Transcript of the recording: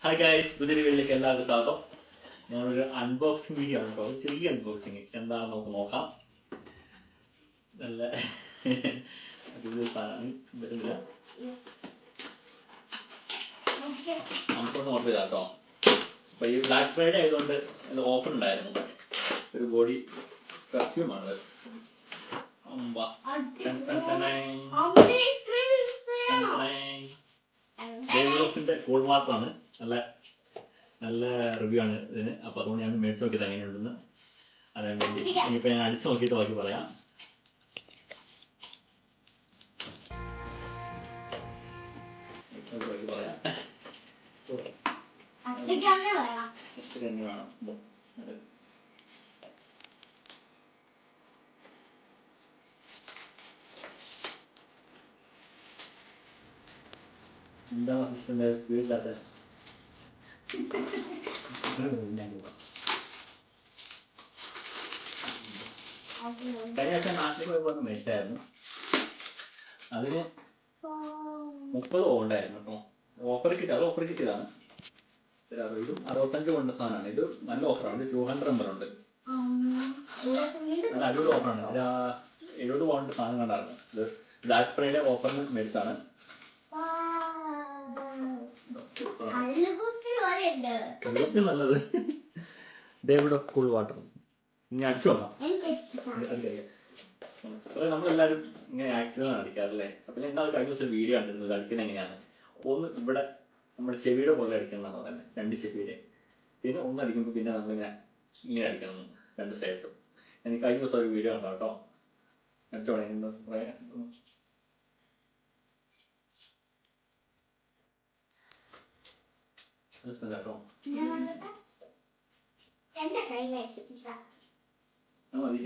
Hi guys, പുതിയൊരു വീട്ടിലേക്ക് എല്ലാവർക്കും സ്വാഗതം. ഞാനൊരു അൺബോക്സിങ് വീഡിയോ ആണ് കേട്ടോ, ചെറിയ അൺബോക്സിങ്. എന്താണെന്ന് നമുക്ക് നോക്കാം. നല്ല അടിപൊളി സാധനം വരുന്നില്ല. നമുക്കൊന്ന് ഓർഡർ ചെയ്താൽ കേട്ടോ. അപ്പോൾ ഈ ബ്ലാക്ക് ഫ്രൈഡേ ആയതുകൊണ്ട് ഓഫർ ഉണ്ടായിരുന്നു. ഒരു ബോഡി പെർഫ്യൂമാണ്. ദേവ്ലോക്കിന്റെ കൂൾ വാട്ടറാണ്. നല്ല റിവ്യൂ ആണ് ഇതിന്. അപ്പോൾ അതുകൊണ്ട് ഞാൻ മേടിച്ച് നോക്കിയത് എങ്ങനെയുണ്ടെന്ന് അറിയാൻ വേണ്ടി. ഇനിയിപ്പോൾ ഞാൻ അടിച്ച് നോക്കിയിട്ട് ബാക്കി പറയാം. എന്താ സിസ്റ്ററിന്റെ സ്പീഡില്ലാത്ത കഴിഞ്ഞ നാട്ടിൽ പോയപ്പോൾ മേടിച്ചായിരുന്നു. അതിന് 30 ഉണ്ടായിരുന്നു കേട്ടോ. ഓഫർ കിട്ടിയതാണ്. ഇതും 65 കൊണ്ട് സാധനമാണ്. ഇത് നല്ല ഓഫറാണ്. ഇത് 200 നമ്പറുണ്ട്. നല്ല അടിപൊളി ഓഫറാണ്. 70 പോണ്ട് സാധനം കണ്ടായിരുന്നു. ഇത് ബ്ലാക്ക് ഫ്രൈഡേ ഓഫറിന് മേടിച്ചാണ്. നല്ലത് ഡേവിഡ് ഓഫ് കൂൾ വാട്ടർ. ഇനി അടിച്ചു നോക്കാം. നമ്മളെല്ലാവരും ഇങ്ങനെ ആക്സിഡന്റ് അടിക്കാറില്ലേ? അപ്പൊ ഞാൻ കഴിഞ്ഞ ദിവസം വീഡിയോ കണ്ടിരുന്നത് അടിക്കുന്നത് എങ്ങനെയാണ്. ഒന്ന് ഇവിടെ നമ്മുടെ ചെവിയുടെ പോലെ അടിക്കണം തന്നെ, 2 ചെവിയുടെ. പിന്നെ ഒന്ന് അടിക്കുമ്പോൾ പിന്നെ ഇങ്ങനെ അടിക്കണം 2 സൈഡും. എനിക്ക് കഴിഞ്ഞ ദിവസം ഒരു വീഡിയോ കണ്ടോ കേട്ടോ. അടിച്ചോളെ കേട്ടോ. മതി.